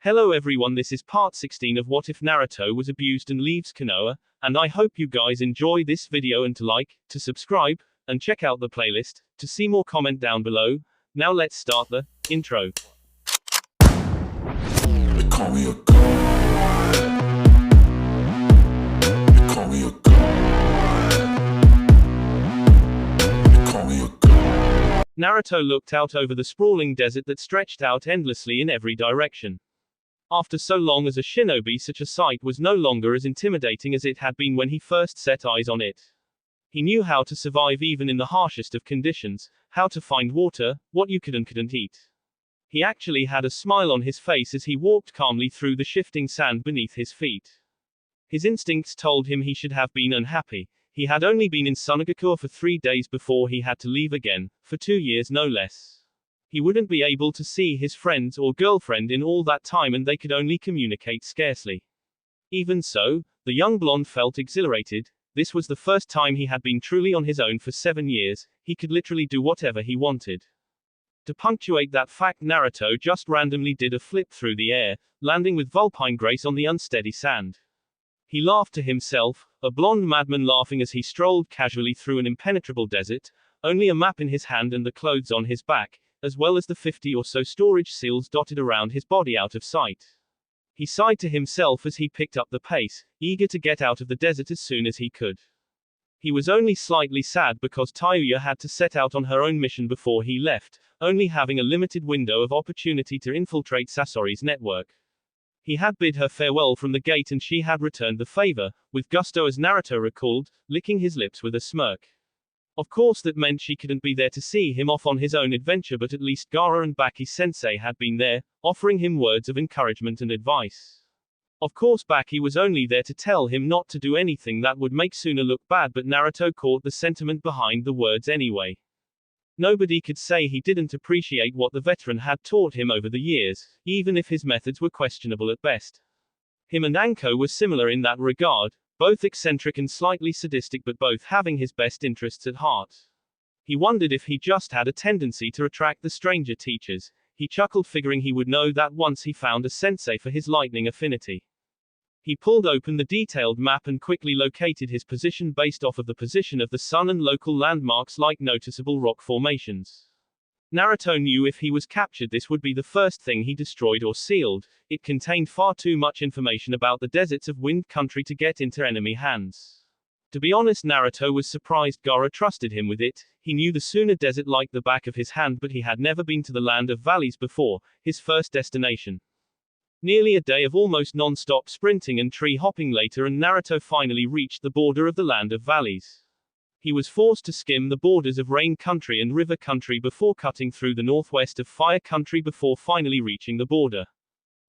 Hello everyone, this is part 16 of What If Naruto Was Abused and Leaves Konoha, and I hope you guys enjoy this video and to like, to subscribe, and check out the playlist, to see more comment down below. Now let's start the intro. They call me a god. They call me a god. They call me a god. Naruto looked out over the sprawling desert that stretched out endlessly in every direction. After so long as a shinobi, such a sight was no longer as intimidating as it had been when he first set eyes on it. He knew how to survive even in the harshest of conditions, how to find water, what you could and couldn't eat. He actually had a smile on his face as he walked calmly through the shifting sand beneath his feet. His instincts told him he should have been unhappy. He had only been in Kumogakure for 3 days before he had to leave again, for 2 years no less. He wouldn't be able to see his friends or girlfriend in all that time, and they could only communicate scarcely. Even so, the young blonde felt exhilarated. This was the first time he had been truly on his own for 7 years. He could literally do whatever he wanted. To punctuate that fact, Naruto just randomly did a flip through the air, landing with vulpine grace on the unsteady sand. He laughed to himself, a blonde madman laughing as he strolled casually through an impenetrable desert, only a map in his hand and the clothes on his back, as well as the 50 or so storage seals dotted around his body, out of sight. He sighed to himself as he picked up the pace, eager to get out of the desert as soon as he could. He was only slightly sad because Tayuya had to set out on her own mission before he left, only having a limited window of opportunity to infiltrate Sasori's network. He had bid her farewell from the gate and she had returned the favor, with gusto as Naruto recalled, licking his lips with a smirk. Of course that meant she couldn't be there to see him off on his own adventure, but at least Gaara and Baki-sensei had been there, offering him words of encouragement and advice. Of course Baki was only there to tell him not to do anything that would make Suna look bad, but Naruto caught the sentiment behind the words anyway. Nobody could say he didn't appreciate what the veteran had taught him over the years, even if his methods were questionable at best. Him and Anko were similar in that regard, both eccentric and slightly sadistic, but both having his best interests at heart. He wondered if he just had a tendency to attract the stranger teachers. He chuckled, figuring he would know that once he found a sensei for his lightning affinity. He pulled open the detailed map and quickly located his position based off of the position of the sun and local landmarks like noticeable rock formations. Naruto knew if he was captured, this would be the first thing he destroyed or sealed. It contained far too much information about the deserts of Wind Country to get into enemy hands. To be honest, Naruto was surprised Gaara trusted him with it. He knew the Suna Desert like the back of his hand, but he had never been to the Land of Valleys before, his first destination. Nearly a day of almost non-stop sprinting and tree hopping later, and Naruto finally reached the border of the Land of Valleys. He was forced to skim the borders of Rain Country and River Country before cutting through the northwest of Fire Country before finally reaching the border.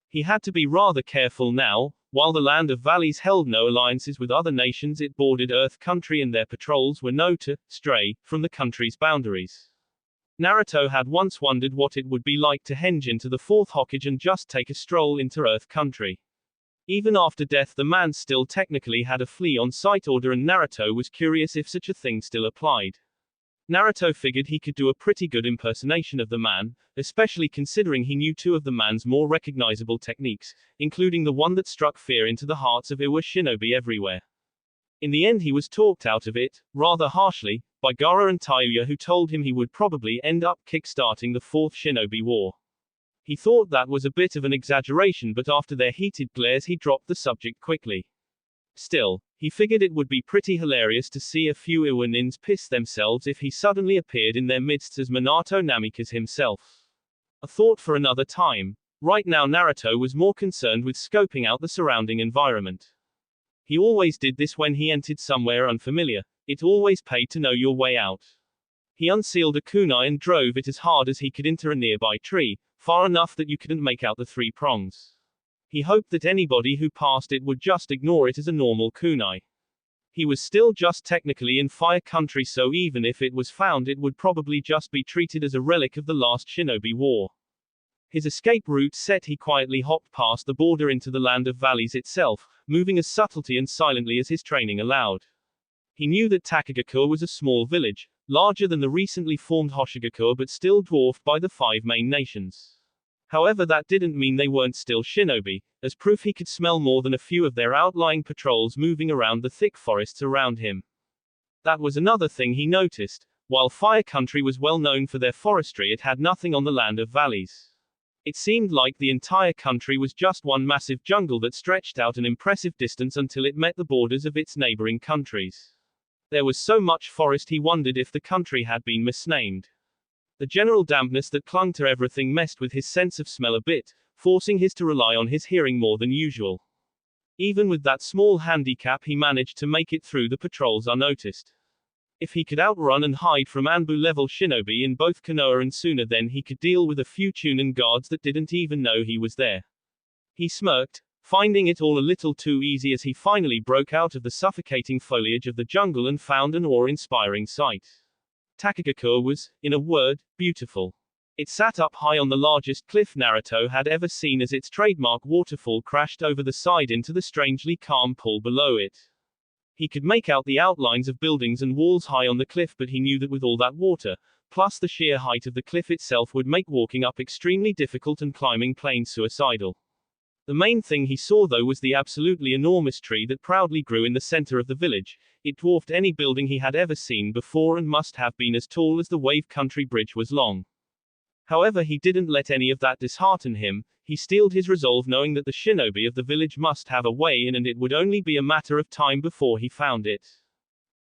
He had to be rather careful now. While the Land of Valleys held no alliances with other nations, it bordered Earth Country and their patrols were known to stray from the country's boundaries. Naruto had once wondered what it would be like to henge into the 4th Hokage and just take a stroll into Earth Country. Even after death, the man still technically had a flee-on-sight order, and Naruto was curious if such a thing still applied. Naruto figured he could do a pretty good impersonation of the man, especially considering he knew 2 of the man's more recognizable techniques, including the one that struck fear into the hearts of Iwa shinobi everywhere. In the end, he was talked out of it, rather harshly, by Gaara and Tayuya, who told him he would probably end up kick-starting the 4th Shinobi War. He thought that was a bit of an exaggeration, but after their heated glares he dropped the subject quickly. Still, he figured it would be pretty hilarious to see a few Iwa nins piss themselves if he suddenly appeared in their midst as Minato Namikaze himself. A thought for another time. Right now Naruto was more concerned with scoping out the surrounding environment. He always did this when he entered somewhere unfamiliar. It always paid to know your way out. He unsealed a kunai and drove it as hard as he could into a nearby tree, far enough that you couldn't make out the 3 prongs. He hoped that anybody who passed it would just ignore it as a normal kunai. He was still just technically in Fire Country, so even if it was found, it would probably just be treated as a relic of the last Shinobi War. His escape route set, he quietly hopped past the border into the Land of Valleys itself, moving as subtly and silently as his training allowed. He knew that Takigakure was a small village, larger than the recently formed Hoshigakure but still dwarfed by the 5 main nations. However, that didn't mean they weren't still shinobi, as proof he could smell more than a few of their outlying patrols moving around the thick forests around him. That was another thing he noticed. While Fire Country was well known for their forestry, it had nothing on the land of valleys. It seemed like the entire country was just one massive jungle that stretched out an impressive distance until it met the borders of its neighboring countries. There was so much forest he wondered if the country had been misnamed. The general dampness that clung to everything messed with his sense of smell a bit, forcing his to rely on his hearing more than usual. Even with that small handicap, he managed to make it through the patrols unnoticed. If he could outrun and hide from Anbu-level shinobi in both Konoha and Suna, then he could deal with a few Chunin guards that didn't even know he was there. He smirked, finding it all a little too easy as he finally broke out of the suffocating foliage of the jungle and found an awe-inspiring sight. Takigakure was, in a word, beautiful. It sat up high on the largest cliff Naruto had ever seen as its trademark waterfall crashed over the side into the strangely calm pool below it. He could make out the outlines of buildings and walls high on the cliff, but he knew that with all that water, plus the sheer height of the cliff itself, would make walking up extremely difficult and climbing plain suicidal. The main thing he saw though was the absolutely enormous tree that proudly grew in the center of the village. It dwarfed any building he had ever seen before and must have been as tall as the Wave Country Bridge was long. However, he didn't let any of that dishearten him. He steeled his resolve, knowing that the shinobi of the village must have a way in and it would only be a matter of time before he found it.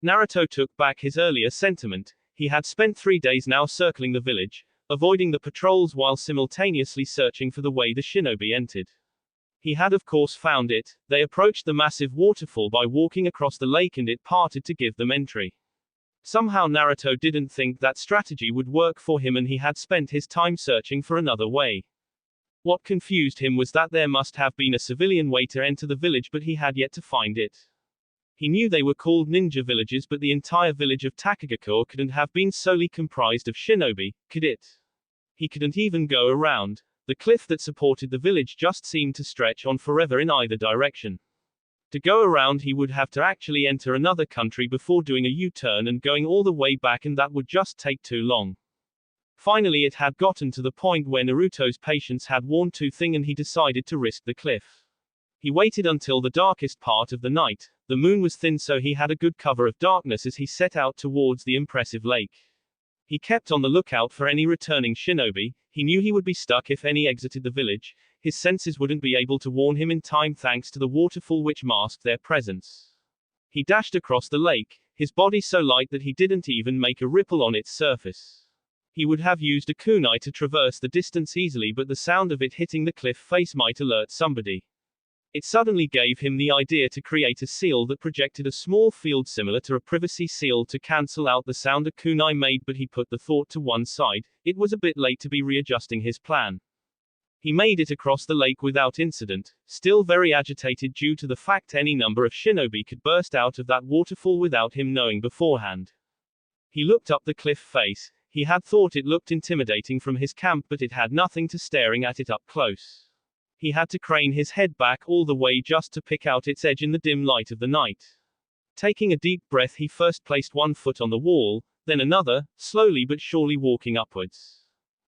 Naruto took back his earlier sentiment. He had spent 3 days now circling the village, avoiding the patrols while simultaneously searching for the way the shinobi entered. He had of course found it. They approached the massive waterfall by walking across the lake and it parted to give them entry. Somehow Naruto didn't think that strategy would work for him and he had spent his time searching for another way. What confused him was that there must have been a civilian way to enter the village, but he had yet to find it. He knew they were called ninja villages, but the entire village of Takigakure couldn't have been solely comprised of shinobi, could it? He couldn't even go around. The cliff that supported the village just seemed to stretch on forever in either direction. To go around, he would have to actually enter another country before doing a U-turn and going all the way back, and that would just take too long. Finally, it had gotten to the point where Naruto's patience had worn thin and he decided to risk the cliff. He waited until the darkest part of the night. The moon was thin, so he had a good cover of darkness as he set out towards the impressive lake. He kept on the lookout for any returning shinobi. He knew he would be stuck if any exited the village. His senses wouldn't be able to warn him in time thanks to the waterfall which masked their presence. He dashed across the lake, his body so light that he didn't even make a ripple on its surface. He would have used a kunai to traverse the distance easily, but the sound of it hitting the cliff face might alert somebody. It suddenly gave him the idea to create a seal that projected a small field similar to a privacy seal to cancel out the sound a kunai made, but he put the thought to one side. It was a bit late to be readjusting his plan. He made it across the lake without incident, still very agitated due to the fact any number of shinobi could burst out of that waterfall without him knowing beforehand. He looked up the cliff face. He had thought it looked intimidating from his camp, but it had nothing to staring at it up close. He had to crane his head back all the way just to pick out its edge in the dim light of the night. Taking a deep breath, he first placed one foot on the wall, then another, slowly but surely walking upwards.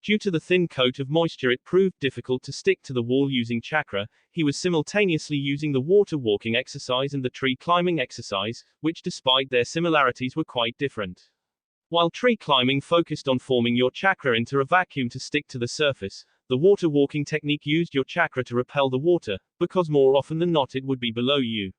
Due to the thin coat of moisture, it proved difficult to stick to the wall using chakra. He was simultaneously using the water walking exercise and the tree climbing exercise, which despite their similarities were quite different. While tree climbing focused on forming your chakra into a vacuum to stick to the surface, the water walking technique used your chakra to repel the water, because more often than not it would be below you.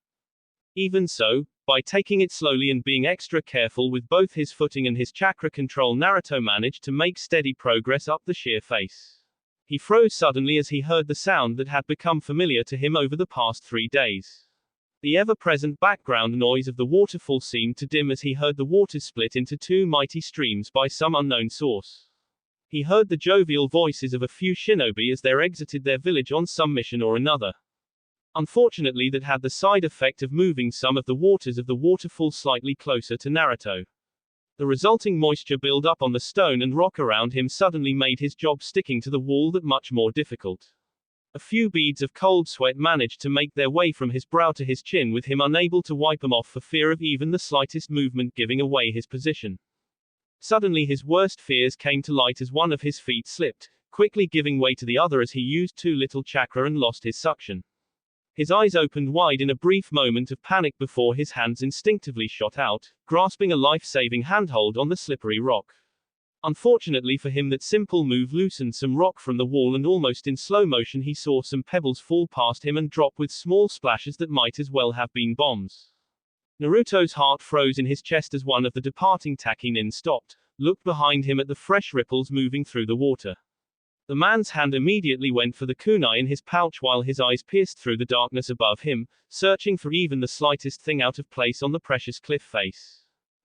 Even so, by taking it slowly and being extra careful with both his footing and his chakra control, Naruto managed to make steady progress up the sheer face. He froze suddenly as he heard the sound that had become familiar to him over the past 3 days. The ever-present background noise of the waterfall seemed to dim as he heard the water split into 2 mighty streams by some unknown source. He heard the jovial voices of a few shinobi as they exited their village on some mission or another. Unfortunately, that had the side effect of moving some of the waters of the waterfall slightly closer to Naruto. The resulting moisture build-up on the stone and rock around him suddenly made his job sticking to the wall that much more difficult. A few beads of cold sweat managed to make their way from his brow to his chin, with him unable to wipe them off for fear of even the slightest movement giving away his position. Suddenly his worst fears came to light as one of his feet slipped, quickly giving way to the other as he used too little chakra and lost his suction. His eyes opened wide in a brief moment of panic before his hands instinctively shot out, grasping a life-saving handhold on the slippery rock. Unfortunately for him, that simple move loosened some rock from the wall, and almost in slow motion he saw some pebbles fall past him and drop with small splashes that might as well have been bombs. Naruto's heart froze in his chest as one of the departing Taki-nin stopped, looked behind him at the fresh ripples moving through the water. The man's hand immediately went for the kunai in his pouch while his eyes pierced through the darkness above him, searching for even the slightest thing out of place on the precious cliff face.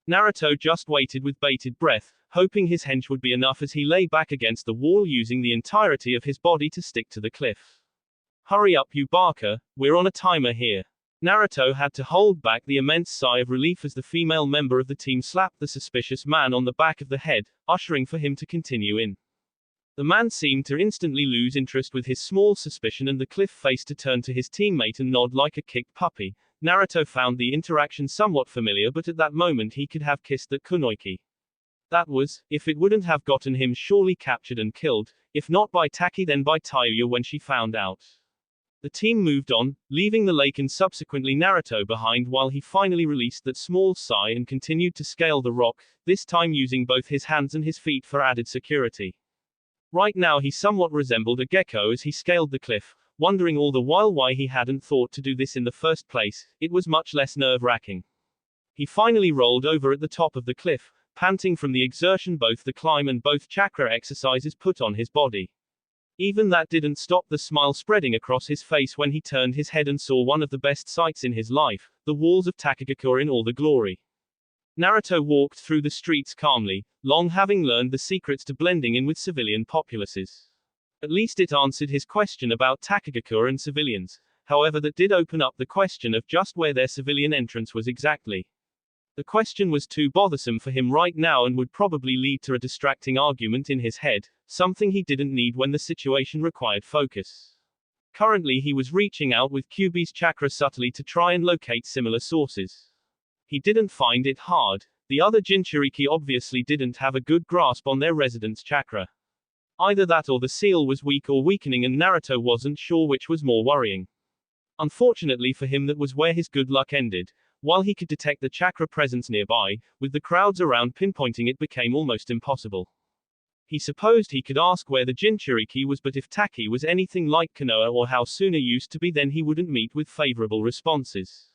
Naruto just waited with bated breath, hoping his hench would be enough as he lay back against the wall using the entirety of his body to stick to the cliff. Hurry up, you barker, we're on a timer here. Naruto had to hold back the immense sigh of relief as the female member of the team slapped the suspicious man on the back of the head, ushering for him to continue in. The man seemed to instantly lose interest with his small suspicion and the cliff face to turn to his teammate and nod like a kicked puppy. Naruto found the interaction somewhat familiar, but at that moment he could have kissed that kunoiki. That was, if it wouldn't have gotten him surely captured and killed, if not by Taki then by Tayuya when she found out. The team moved on, leaving the lake and subsequently Naruto behind while he finally released that small sigh and continued to scale the rock, this time using both his hands and his feet for added security. Right now he somewhat resembled a gecko as he scaled the cliff, wondering all the while why he hadn't thought to do this in the first place. It was much less nerve-wracking. He finally rolled over at the top of the cliff, panting from the exertion both the climb and both chakra exercises put on his body. Even that didn't stop the smile spreading across his face when he turned his head and saw one of the best sights in his life, the walls of Takigakure in all the glory. Naruto walked through the streets calmly, long having learned the secrets to blending in with civilian populaces. At least it answered his question about Takigakure and civilians, however that did open up the question of just where their civilian entrance was exactly. The question was too bothersome for him right now and would probably lead to a distracting argument in his head, something he didn't need when the situation required focus. Currently he was reaching out with Kyuubi's chakra subtly to try and locate similar sources. He didn't find it hard. The other jinchuriki obviously didn't have a good grasp on their resident's chakra. Either that or the seal was weak or weakening, and Naruto wasn't sure which was more worrying. Unfortunately for him, that was where his good luck ended. While he could detect the chakra presence nearby, with the crowds around pinpointing it became almost impossible. He supposed he could ask where the jinchuriki was, but if Taki was anything like Konoha or how Suna used to be, then he wouldn't meet with favorable responses.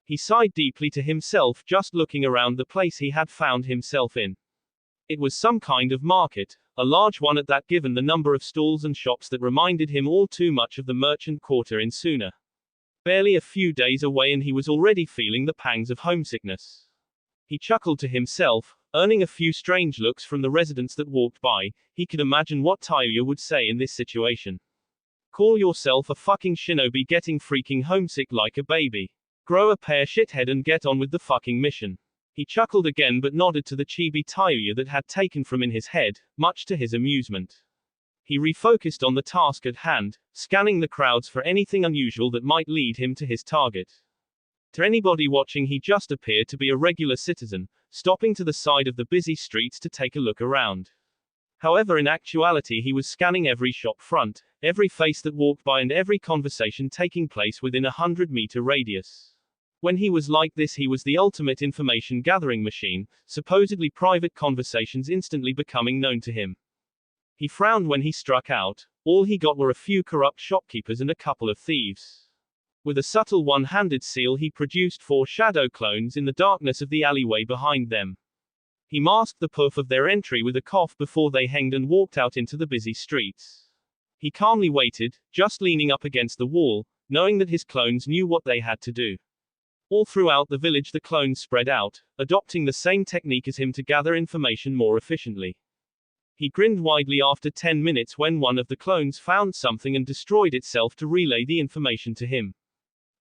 He sighed deeply to himself just looking around the place he had found himself in. It was some kind of market, a large one at that, given the number of stalls and shops that reminded him all too much of the merchant quarter in Suna. Barely a few days away and he was already feeling the pangs of homesickness. He chuckled to himself, earning a few strange looks from the residents that walked by. He could imagine what Tayuya would say in this situation. Call yourself a fucking shinobi getting freaking homesick like a baby. Grow a pair, shithead, and get on with the fucking mission. He chuckled again but nodded to the chibi Tayuya that had taken from in his head, much to his amusement. He refocused on the task at hand, scanning the crowds for anything unusual that might lead him to his target. To anybody watching, he just appeared to be a regular citizen, stopping to the side of the busy streets to take a look around. However, in actuality he was scanning every shop front, every face that walked by and every conversation taking place within a 100-meter radius. When he was like this, he was the ultimate information gathering machine, supposedly private conversations instantly becoming known to him. He frowned when he struck out. All he got were a few corrupt shopkeepers and a couple of thieves. With a subtle one-handed seal he produced 4 shadow clones in the darkness of the alleyway behind them. He masked the puff of their entry with a cough before they hanged and walked out into the busy streets. He calmly waited, just leaning up against the wall, knowing that his clones knew what they had to do. All throughout the village the clones spread out, adopting the same technique as him to gather information more efficiently. He grinned widely after 10 minutes when one of the clones found something and destroyed itself to relay the information to him.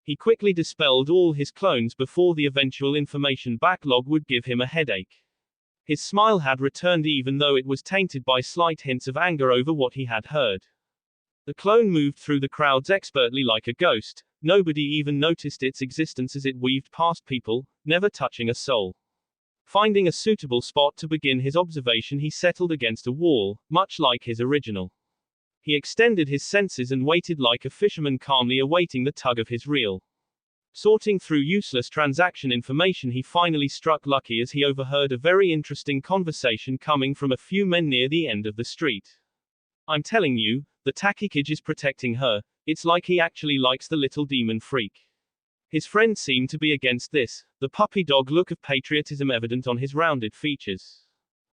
He quickly dispelled all his clones before the eventual information backlog would give him a headache. His smile had returned even though it was tainted by slight hints of anger over what he had heard. The clone moved through the crowds expertly like a ghost. Nobody even noticed its existence as it weaved past people, never touching a soul. Finding a suitable spot to begin his observation, he settled against a wall, much like his original. He extended his senses and waited like a fisherman calmly awaiting the tug of his reel. Sorting through useless transaction information, he finally struck lucky as he overheard a very interesting conversation coming from a few men near the end of the street. I'm telling you, the Takigakure is protecting her. It's like he actually likes the little demon freak. His friend seemed to be against this, the puppy dog look of patriotism evident on his rounded features.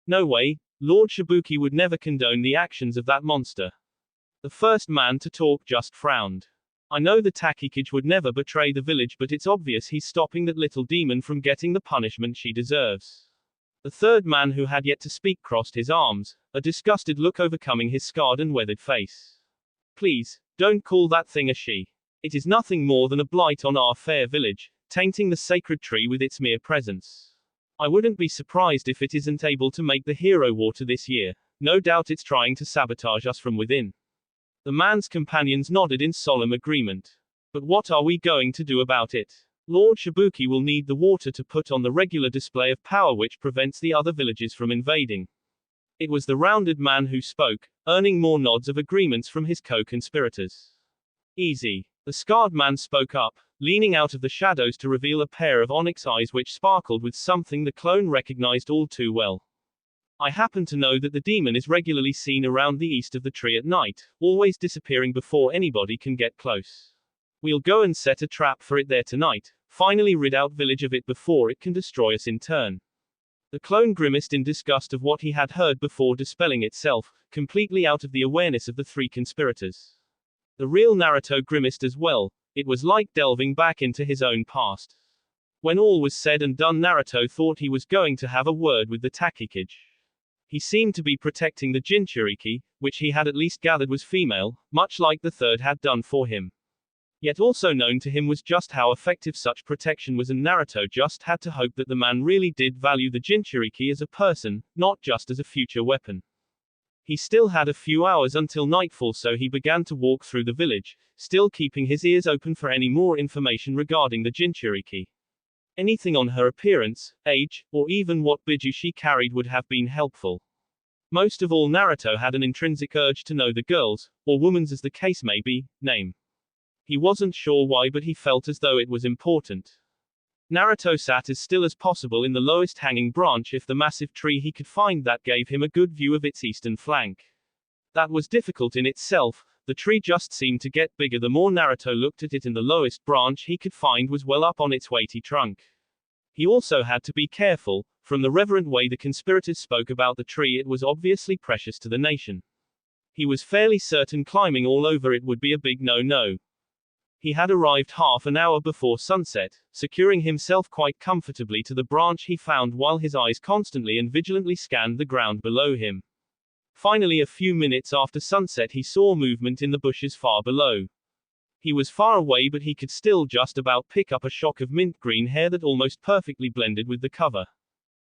No way, Lord Shibuki would never condone the actions of that monster. The first man to talk just frowned. I know the Takigakure would never betray the village, but it's obvious he's stopping that little demon from getting the punishment she deserves. The third man who had yet to speak crossed his arms, a disgusted look overcoming his scarred and weathered face. Please, don't call that thing a she. It is nothing more than a blight on our fair village, tainting the sacred tree with its mere presence. I wouldn't be surprised if it isn't able to make the hero water this year. No doubt it's trying to sabotage us from within. The man's companions nodded in solemn agreement. But what are we going to do about it? Lord Shibuki will need the water to put on the regular display of power which prevents the other villages from invading. It was the rounded man who spoke, earning more nods of agreements from his co-conspirators. Easy. The scarred man spoke up, leaning out of the shadows to reveal a pair of onyx eyes which sparkled with something the clone recognized all too well. I happen to know that the demon is regularly seen around the east of the tree at night, always disappearing before anybody can get close. We'll go and set a trap for it there tonight, finally rid out village of it before it can destroy us in turn. The clone grimaced in disgust of what he had heard before dispelling itself, completely out of the awareness of the three conspirators. The real Naruto grimaced as well. It was like delving back into his own past. When all was said and done, Naruto thought he was going to have a word with the Takigakure. He seemed to be protecting the jinchuriki, which he had at least gathered was female, much like the third had done for him. Yet also known to him was just how effective such protection was, and Naruto just had to hope that the man really did value the jinchuriki as a person, not just as a future weapon. He still had a few hours until nightfall, so he began to walk through the village, still keeping his ears open for any more information regarding the jinchuriki. Anything on her appearance, age, or even what biju she carried would have been helpful. Most of all, Naruto had an intrinsic urge to know the girl's, or woman's as the case may be, name. He wasn't sure why, but he felt as though it was important. Naruto sat as still as possible in the lowest hanging branch of the massive tree he could find that gave him a good view of its eastern flank. That was difficult in itself. The tree just seemed to get bigger the more Naruto looked at it, and the lowest branch he could find was well up on its weighty trunk. He also had to be careful. From the reverent way the conspirators spoke about the tree, it was obviously precious to the nation. He was fairly certain climbing all over it would be a big no-no. He had arrived half an hour before sunset, securing himself quite comfortably to the branch he found while his eyes constantly and vigilantly scanned the ground below him. Finally, a few minutes after sunset, he saw movement in the bushes far below. He was far away, but he could still just about pick up a shock of mint green hair that almost perfectly blended with the cover.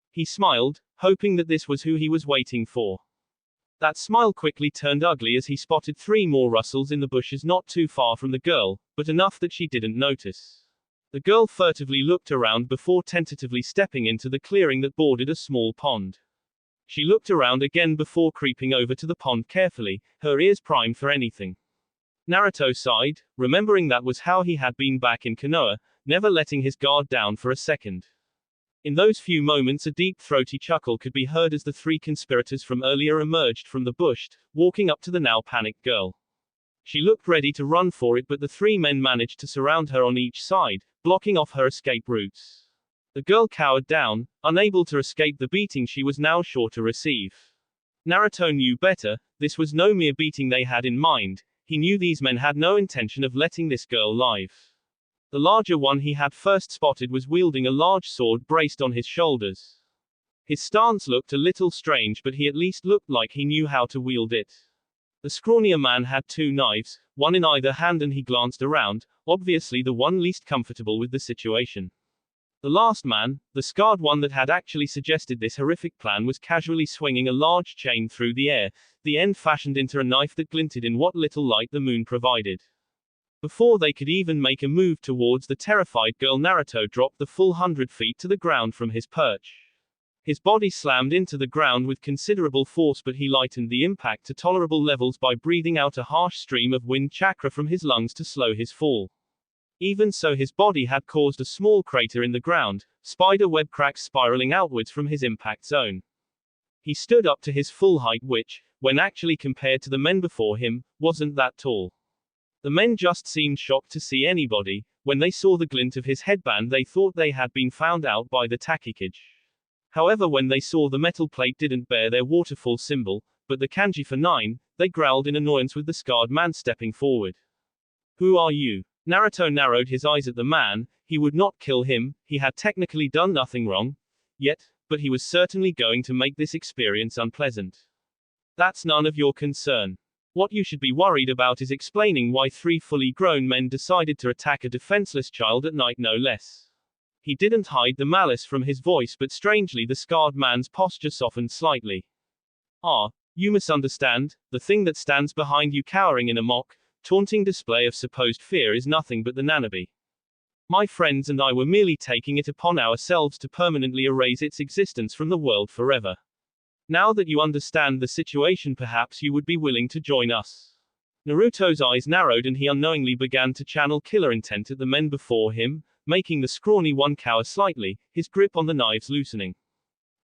He smiled, hoping that this was who he was waiting for. That smile quickly turned ugly as he spotted three more rustles in the bushes not too far from the girl, but enough that she didn't notice. The girl furtively looked around before tentatively stepping into the clearing that bordered a small pond. She looked around again before creeping over to the pond carefully, her ears primed for anything. Naruto sighed, remembering that was how he had been back in Konoha, never letting his guard down for a second. In those few moments, a deep throaty chuckle could be heard as the three conspirators from earlier emerged from the bush, walking up to the now panicked girl. She looked ready to run for it, but the three men managed to surround her on each side, blocking off her escape routes. The girl cowered down, unable to escape the beating she was now sure to receive. Naruto knew better. This was no mere beating they had in mind. He knew these men had no intention of letting this girl live. The larger one he had first spotted was wielding a large sword braced on his shoulders. His stance looked a little strange, but he at least looked like he knew how to wield it. The scrawnier man had two knives, one in either hand, and he glanced around, obviously the one least comfortable with the situation. The last man, the scarred one that had actually suggested this horrific plan, was casually swinging a large chain through the air, the end fashioned into a knife that glinted in what little light the moon provided. Before they could even make a move towards the terrified girl, Naruto dropped the full 100 feet to the ground from his perch. His body slammed into the ground with considerable force, but he lightened the impact to tolerable levels by breathing out a harsh stream of wind chakra from his lungs to slow his fall. Even so, his body had caused a small crater in the ground, spider web cracks spiraling outwards from his impact zone. He stood up to his full height, which, when actually compared to the men before him, wasn't that tall. The men just seemed shocked to see anybody. When they saw the glint of his headband, they thought they had been found out by the Takigakure. However, when they saw the metal plate didn't bear their waterfall symbol, but the kanji for 9, they growled in annoyance with the scarred man stepping forward. Who are you? Naruto narrowed his eyes at the man. He would not kill him, he had technically done nothing wrong, yet, but he was certainly going to make this experience unpleasant. That's none of your concern. What you should be worried about is explaining why 3 fully grown men decided to attack a defenseless child at night, no less. He didn't hide the malice from his voice, but strangely the scarred man's posture softened slightly. Ah, you misunderstand. The thing that stands behind you cowering in a mock, taunting display of supposed fear is nothing but the Nanabi. My friends and I were merely taking it upon ourselves to permanently erase its existence from the world forever. Now that you understand the situation, perhaps you would be willing to join us. Naruto's eyes narrowed and he unknowingly began to channel killer intent at the men before him, making the scrawny one cower slightly, his grip on the knives loosening.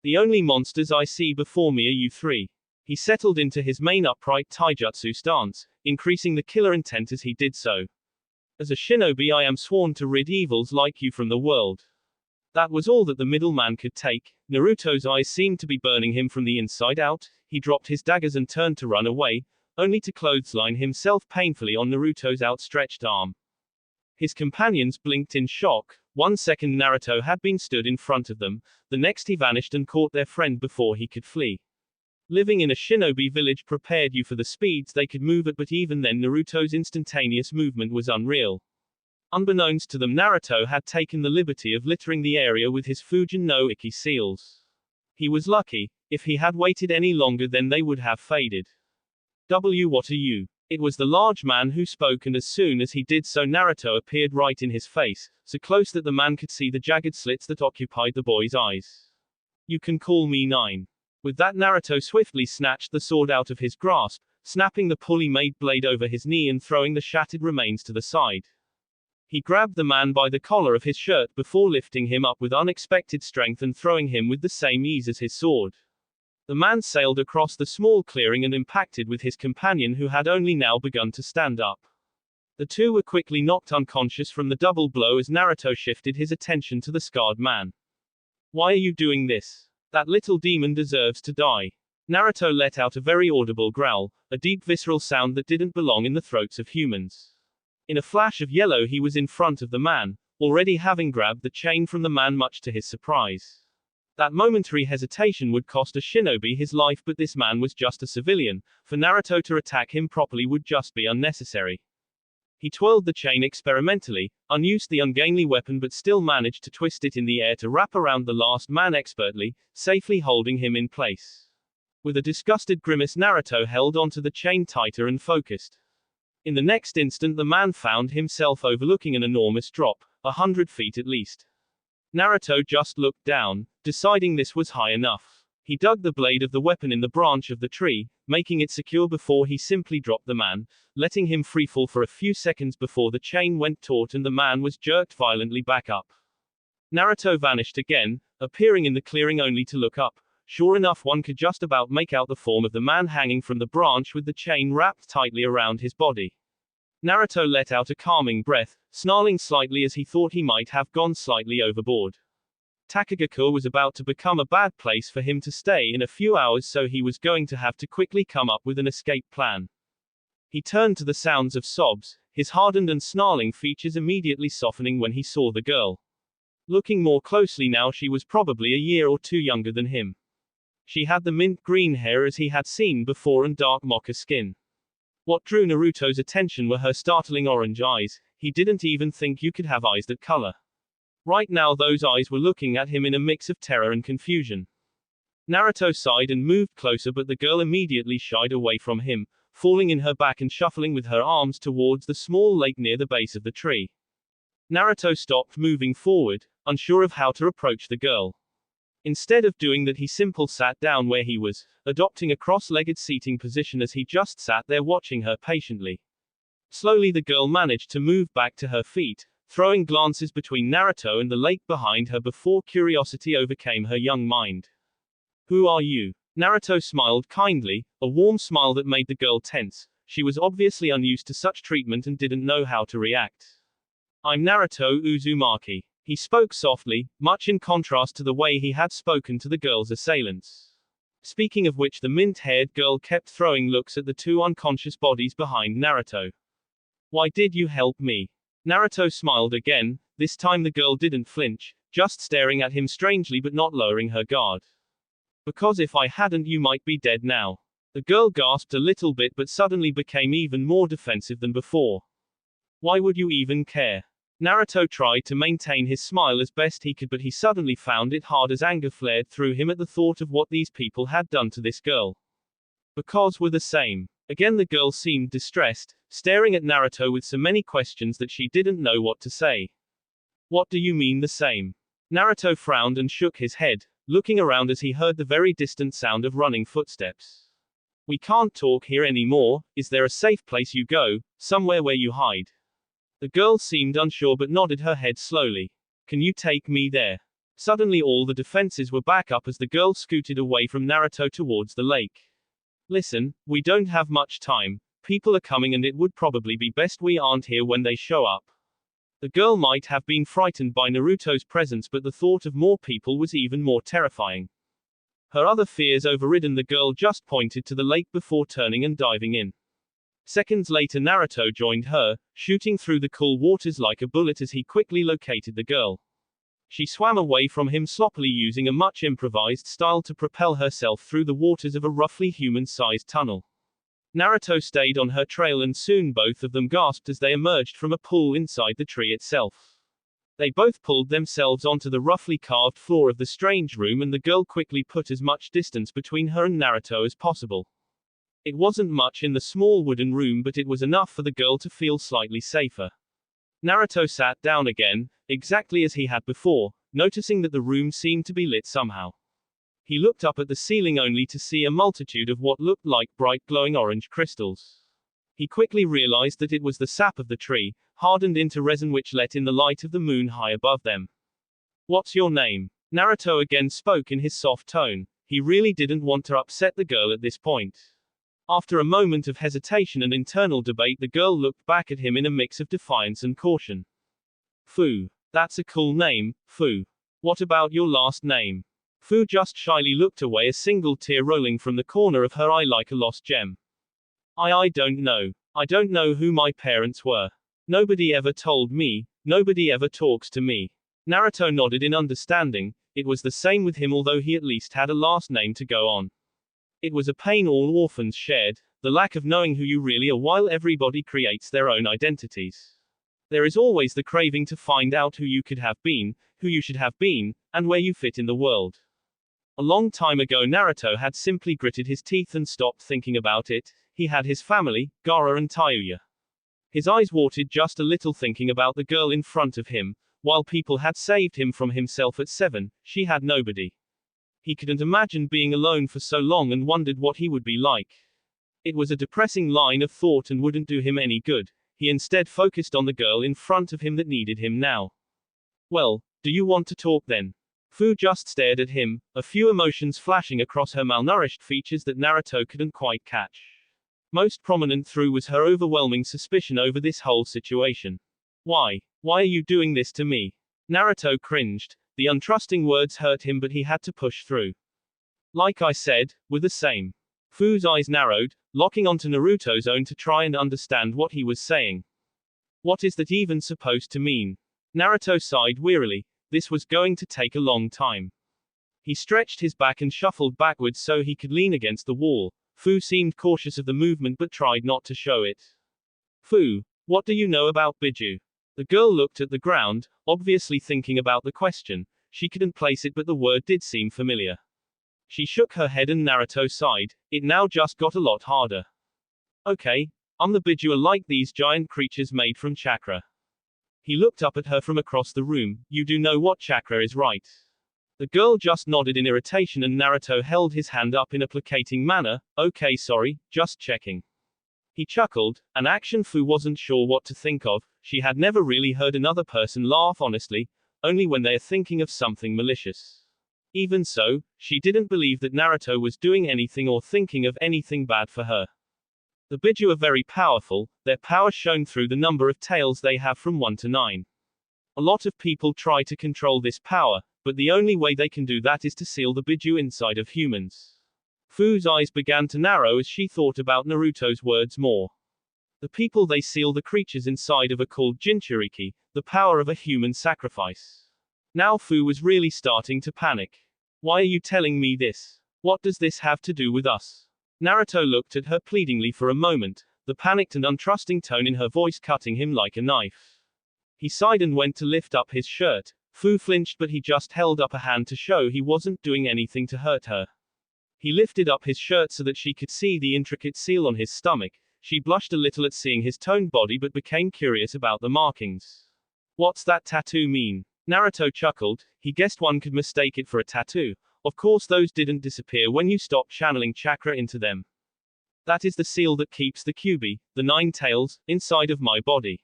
The only monsters I see before me are you 3. He settled into his main upright taijutsu stance, increasing the killer intent as he did so. As a shinobi, I am sworn to rid evils like you from the world. That was all that the middleman could take. Naruto's eyes seemed to be burning him from the inside out. He dropped his daggers and turned to run away, only to clothesline himself painfully on Naruto's outstretched arm. His companions blinked in shock. 1 second Naruto had been stood in front of them, the next he vanished and caught their friend before he could flee. Living in a shinobi village prepared you for the speeds they could move at, but even then Naruto's instantaneous movement was unreal. Unbeknownst to them, Naruto had taken the liberty of littering the area with his Fujin no Iki seals. He was lucky. If he had waited any longer, then they would have faded. What are you? It was the large man who spoke, and as soon as he did so, Naruto appeared right in his face, so close that the man could see the jagged slits that occupied the boy's eyes. You can call me 9. With that, Naruto swiftly snatched the sword out of his grasp, snapping the poorly made blade over his knee and throwing the shattered remains to the side. He grabbed the man by the collar of his shirt before lifting him up with unexpected strength and throwing him with the same ease as his sword. The man sailed across the small clearing and impacted with his companion, who had only now begun to stand up. The two were quickly knocked unconscious from the double blow as Naruto shifted his attention to the scarred man. Why are you doing this? That little demon deserves to die. Naruto let out a very audible growl, a deep visceral sound that didn't belong in the throats of humans. In a flash of yellow he was in front of the man, already having grabbed the chain from the man, much to his surprise. That momentary hesitation would cost a shinobi his life, but this man was just a civilian. For Naruto to attack him properly would just be unnecessary. He twirled the chain experimentally, unused the ungainly weapon, but still managed to twist it in the air to wrap around the last man expertly, safely holding him in place. With a disgusted grimace, Naruto held onto the chain tighter and focused. In the next instant the man found himself overlooking an enormous drop, 100 feet at least. Naruto just looked down, deciding this was high enough. He dug the blade of the weapon in the branch of the tree, making it secure before he simply dropped the man, letting him freefall for a few seconds before the chain went taut and the man was jerked violently back up. Naruto vanished again, appearing in the clearing only to look up. Sure enough, one could just about make out the form of the man hanging from the branch with the chain wrapped tightly around his body. Naruto let out a calming breath, snarling slightly as he thought he might have gone slightly overboard. Takigakure was about to become a bad place for him to stay in a few hours, so he was going to have to quickly come up with an escape plan. He turned to the sounds of sobs, his hardened and snarling features immediately softening when he saw the girl. Looking more closely now, she was probably a year or two younger than him. She had the mint green hair as he had seen before and dark mocha skin. What drew Naruto's attention were her startling orange eyes. He didn't even think you could have eyes that color. Right now those eyes were looking at him in a mix of terror and confusion. Naruto sighed and moved closer, but the girl immediately shied away from him, falling in her back and shuffling with her arms towards the small lake near the base of the tree. Naruto stopped moving forward, unsure of how to approach the girl. Instead of doing that, he simply sat down where he was, adopting a cross-legged seating position as he just sat there watching her patiently. Slowly the girl managed to move back to her feet, throwing glances between Naruto and the lake behind her before curiosity overcame her young mind. Who are you? Naruto smiled kindly, a warm smile that made the girl tense. She was obviously unused to such treatment and didn't know how to react. I'm Naruto Uzumaki. He spoke softly, much in contrast to the way he had spoken to the girl's assailants. Speaking of which, the mint-haired girl kept throwing looks at the two unconscious bodies behind Naruto. Why did you help me? Naruto smiled again. This time the girl didn't flinch, just staring at him strangely but not lowering her guard. Because if I hadn't, you might be dead now. The girl gasped a little bit but suddenly became even more defensive than before. Why would you even care? Naruto tried to maintain his smile as best he could, but he suddenly found it hard as anger flared through him at the thought of what these people had done to this girl. Because we're the same. Again the girl seemed distressed, staring at Naruto with so many questions that she didn't know what to say. What do you mean the same? Naruto frowned and shook his head, looking around as he heard the very distant sound of running footsteps. We can't talk here anymore. Is there a safe place you go, somewhere where you hide? The girl seemed unsure but nodded her head slowly. Can you take me there? Suddenly all the defenses were back up as the girl scooted away from Naruto towards the lake. Listen, we don't have much time. People are coming and it would probably be best we aren't here when they show up. The girl might have been frightened by Naruto's presence, but the thought of more people was even more terrifying. Her other fears overridden, the girl just pointed to the lake before turning and diving in. Seconds later Naruto joined her, shooting through the cool waters like a bullet as he quickly located the girl. She swam away from him sloppily, using a much improvised style to propel herself through the waters of a roughly human-sized tunnel. Naruto stayed on her trail and soon both of them gasped as they emerged from a pool inside the tree itself. They both pulled themselves onto the roughly carved floor of the strange room, and the girl quickly put as much distance between her and Naruto as possible. It wasn't much in the small wooden room, but it was enough for the girl to feel slightly safer. Naruto sat down again, exactly as he had before, noticing that the room seemed to be lit somehow. He looked up at the ceiling only to see a multitude of what looked like bright glowing orange crystals. He quickly realized that it was the sap of the tree, hardened into resin, which let in the light of the moon high above them. What's your name? Naruto again spoke in his soft tone. He really didn't want to upset the girl at this point. After a moment of hesitation and internal debate, the girl looked back at him in a mix of defiance and caution. Fu. That's a cool name, Fu. What about your last name? Fu just shyly looked away, a single tear rolling from the corner of her eye like a lost gem. I don't know. I don't know who my parents were. Nobody ever told me. Nobody ever talks to me. Naruto nodded in understanding. It was the same with him, although he at least had a last name to go on. It was a pain all orphans shared, the lack of knowing who you really are while everybody creates their own identities. There is always the craving to find out who you could have been, who you should have been, and where you fit in the world. A long time ago Naruto had simply gritted his teeth and stopped thinking about it. He had his family, Gaara and Tayuya. His eyes watered just a little thinking about the girl in front of him. While people had saved him from himself at 7, she had nobody. He couldn't imagine being alone for so long and wondered what he would be like. It was a depressing line of thought and wouldn't do him any good. He instead focused on the girl in front of him that needed him now. Well, do you want to talk then? Fu just stared at him, a few emotions flashing across her malnourished features that Naruto couldn't quite catch. Most prominent through was her overwhelming suspicion over this whole situation. Why? Why are you doing this to me? Naruto cringed. The untrusting words hurt him, but he had to push through. Like I said, we're the same. Fu's eyes narrowed, locking onto Naruto's own to try and understand what he was saying. What is that even supposed to mean? Naruto sighed wearily. This was going to take a long time. He stretched his back and shuffled backwards so he could lean against the wall. Fu seemed cautious of the movement but tried not to show it. Fu, what do you know about Biju? The girl looked at the ground, obviously thinking about the question. She couldn't place it, but the word did seem familiar. She shook her head and Naruto sighed. It now just got a lot harder. Okay, the Biju are like these giant creatures made from chakra. He looked up at her from across the room. You do know what chakra is, right? The girl just nodded in irritation and Naruto held his hand up in a placating manner. Okay, sorry, just checking. He chuckled, an action Fu wasn't sure what to think of. She had never really heard another person laugh honestly, only when they're thinking of something malicious. Even so, she didn't believe that Naruto was doing anything or thinking of anything bad for her. The Biju are very powerful, their power shown through the number of tails they have from 1 to 9. A lot of people try to control this power, but the only way they can do that is to seal the Biju inside of humans. Fu's eyes began to narrow as she thought about Naruto's words more. The people they seal the creatures inside of are called jinchuriki, the power of a human sacrifice. Now Fu was really starting to panic. Why are you telling me this? What does this have to do with us? Naruto looked at her pleadingly for a moment, the panicked and untrusting tone in her voice cutting him like a knife. He sighed and went to lift up his shirt. Fu flinched but he just held up a hand to show he wasn't doing anything to hurt her. He lifted up his shirt so that she could see the intricate seal on his stomach. She blushed a little at seeing his toned body but became curious about the markings. What's that tattoo mean? Naruto chuckled, he guessed one could mistake it for a tattoo. Of course those didn't disappear when you stopped channeling chakra into them. That is the seal that keeps the Kyuubi, the 9 tails, inside of my body.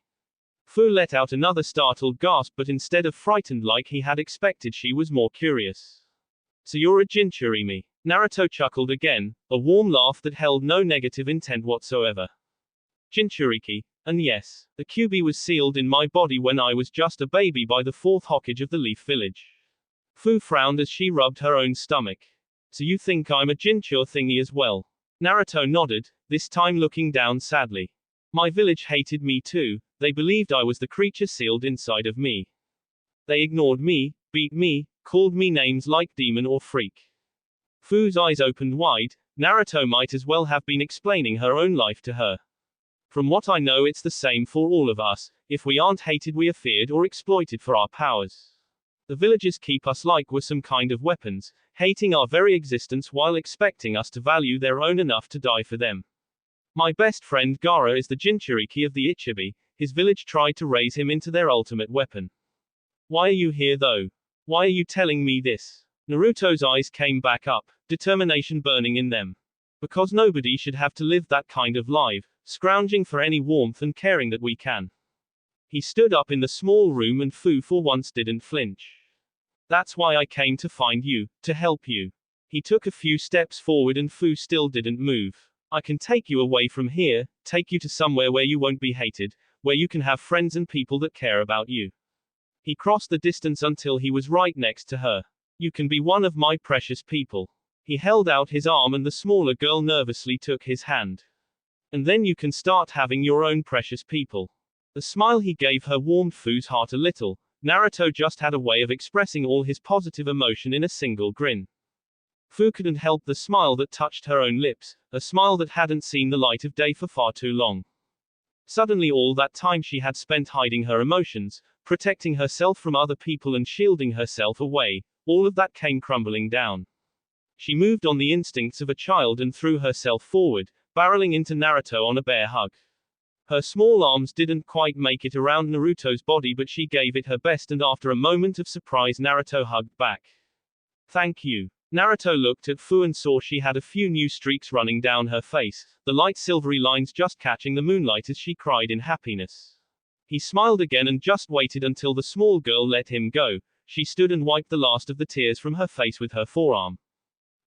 Fu let out another startled gasp but instead of frightened like he had expected she was more curious. So you're a jinchuriki? Naruto chuckled again, a warm laugh that held no negative intent whatsoever. Jinchuriki, and yes, the Kyuubi was sealed in my body when I was just a baby by the 4th Hokage of the Leaf Village. Fu frowned as she rubbed her own stomach. So you think I'm a jinchur thingy as well? Naruto nodded, this time looking down sadly. My village hated me too, they believed I was the creature sealed inside of me. They ignored me, beat me, called me names like demon or freak. Fu's eyes opened wide, Naruto might as well have been explaining her own life to her. From what I know it's the same for all of us, if we aren't hated we are feared or exploited for our powers. The villagers keep us like we're some kind of weapons, hating our very existence while expecting us to value their own enough to die for them. My best friend Gaara is the jinchuriki of the Ichibi, his village tried to raise him into their ultimate weapon. Why are you here though? Why are you telling me this? Naruto's eyes came back up, determination burning in them. Because nobody should have to live that kind of life, scrounging for any warmth and caring that we can. He stood up in the small room and Fu for once didn't flinch. That's why I came to find you, to help you. He took a few steps forward and Fu still didn't move. I can take you away from here, take you to somewhere where you won't be hated, where you can have friends and people that care about you. He crossed the distance until he was right next to her. You can be one of my precious people. He held out his arm and the smaller girl nervously took his hand. And then you can start having your own precious people. The smile he gave her warmed Fu's heart a little. Naruto just had a way of expressing all his positive emotion in a single grin. Fu couldn't help the smile that touched her own lips, a smile that hadn't seen the light of day for far too long. Suddenly all that time she had spent hiding her emotions, protecting herself from other people and shielding herself away, all of that came crumbling down. She moved on the instincts of a child and threw herself forward, barreling into Naruto on a bear hug. Her small arms didn't quite make it around Naruto's body but she gave it her best and after a moment of surprise Naruto hugged back. Thank you. Naruto looked at Fu and saw she had a few new streaks running down her face, the light silvery lines just catching the moonlight as she cried in happiness. He smiled again and just waited until the small girl let him go. She stood and wiped the last of the tears from her face with her forearm.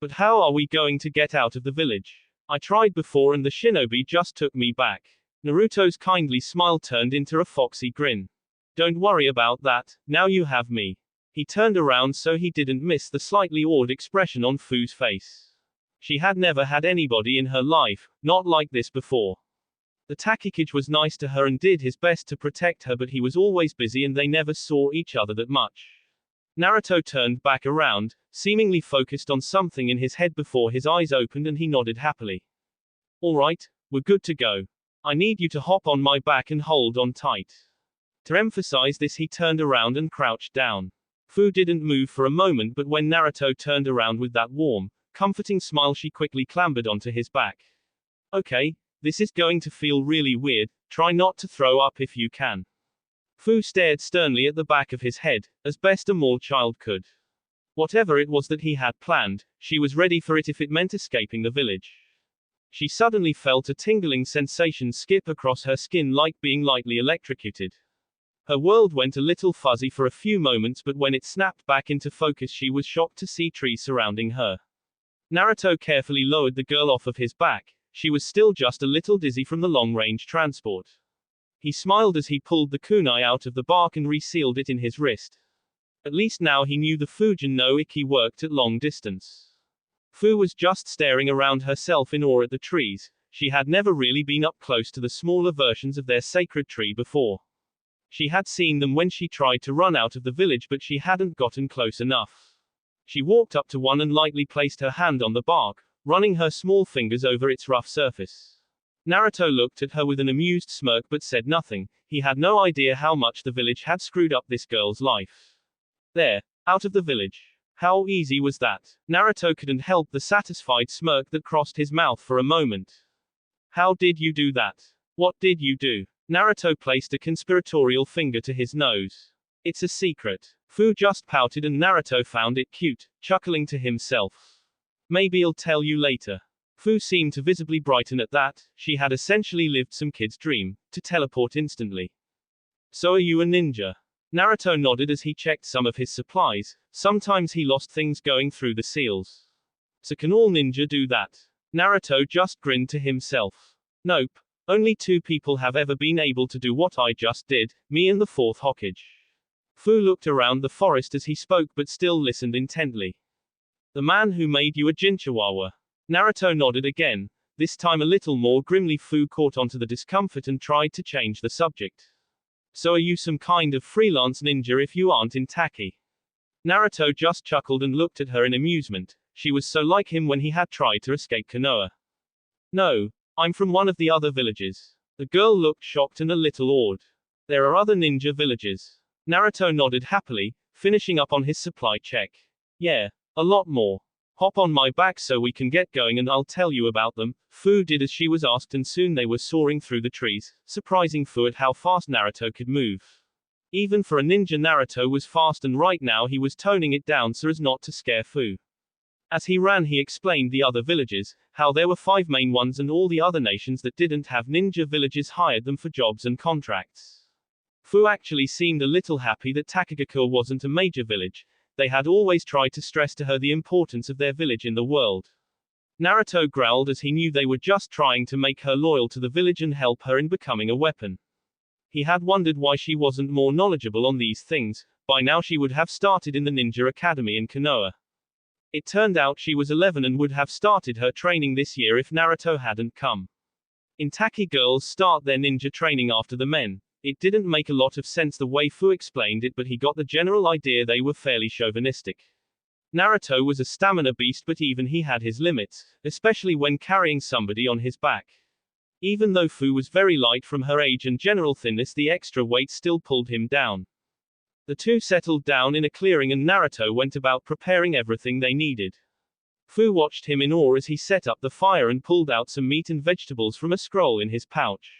But how are we going to get out of the village? I tried before and the shinobi just took me back. Naruto's kindly smile turned into a foxy grin. Don't worry about that, now you have me. He turned around so he didn't miss the slightly awed expression on Fu's face. She had never had anybody in her life, not like this before. The Takigakure was nice to her and did his best to protect her but he was always busy and they never saw each other that much. Naruto turned back around, seemingly focused on something in his head before his eyes opened and he nodded happily. Alright, we're good to go. I need you to hop on my back and hold on tight. To emphasize this he turned around and crouched down. Fu didn't move for a moment but when Naruto turned around with that warm, comforting smile she quickly clambered onto his back. Okay, this is going to feel really weird, try not to throw up if you can. Fu stared sternly at the back of his head, as best a small child could. Whatever it was that he had planned, she was ready for it if it meant escaping the village. She suddenly felt a tingling sensation skip across her skin like being lightly electrocuted. Her world went a little fuzzy for a few moments, but when it snapped back into focus she was shocked to see trees surrounding her. Naruto carefully lowered the girl off of his back. She was still just a little dizzy from the long-range transport. He smiled as he pulled the kunai out of the bark and resealed it in his wrist. At least now he knew the Fujin no Iki worked at long distance. Fu was just staring around herself in awe at the trees. She had never really been up close to the smaller versions of their sacred tree before. She had seen them when she tried to run out of the village, but she hadn't gotten close enough. She walked up to one and lightly placed her hand on the bark, running her small fingers over its rough surface. Naruto looked at her with an amused smirk but said nothing. He had no idea how much the village had screwed up this girl's life. There, out of the village. How easy was that? Naruto couldn't help the satisfied smirk that crossed his mouth for a moment. How did you do that? What did you do? Naruto placed a conspiratorial finger to his nose. It's a secret. Fu just pouted and Naruto found it cute, chuckling to himself. Maybe I'll tell you later. Fu seemed to visibly brighten at that. She had essentially lived some kid's dream, to teleport instantly. So are you a ninja? Naruto nodded as he checked some of his supplies. Sometimes he lost things going through the seals. So can all ninja do that? Naruto just grinned to himself. Nope. Only 2 people have ever been able to do what I just did, me and the 4th Hokage. Fu looked around the forest as he spoke but still listened intently. The man who made you a jinchihuahua. Naruto nodded again, this time a little more grimly. Fu caught onto the discomfort and tried to change the subject. So are you some kind of freelance ninja if you aren't in Taki? Naruto just chuckled and looked at her in amusement. She was so like him when he had tried to escape Konoha. No, I'm from one of the other villages. The girl looked shocked and a little awed. There are other ninja villages. Naruto nodded happily, finishing up on his supply check. Yeah, a lot more. Hop on my back so we can get going and I'll tell you about them. Fu did as she was asked and soon they were soaring through the trees, surprising Fu at how fast Naruto could move. Even for a ninja, Naruto was fast and right now he was toning it down so as not to scare Fu. As he ran he explained the other villages, how there were 5 main ones and all the other nations that didn't have ninja villages hired them for jobs and contracts. Fu actually seemed a little happy that Takigakure wasn't a major village. They had always tried to stress to her the importance of their village in the world. Naruto growled as he knew they were just trying to make her loyal to the village and help her in becoming a weapon. He had wondered why she wasn't more knowledgeable on these things. By now she would have started in the ninja academy in Konoha. It turned out she was 11 and would have started her training this year if Naruto hadn't come. In Taki, girls start their ninja training after the men. It didn't make a lot of sense the way Fu explained it, but he got the general idea. They were fairly chauvinistic. Naruto was a stamina beast, but even he had his limits, especially when carrying somebody on his back. Even though Fu was very light from her age and general thinness, the extra weight still pulled him down. The two settled down in a clearing and Naruto went about preparing everything they needed. Fu watched him in awe as he set up the fire and pulled out some meat and vegetables from a scroll in his pouch.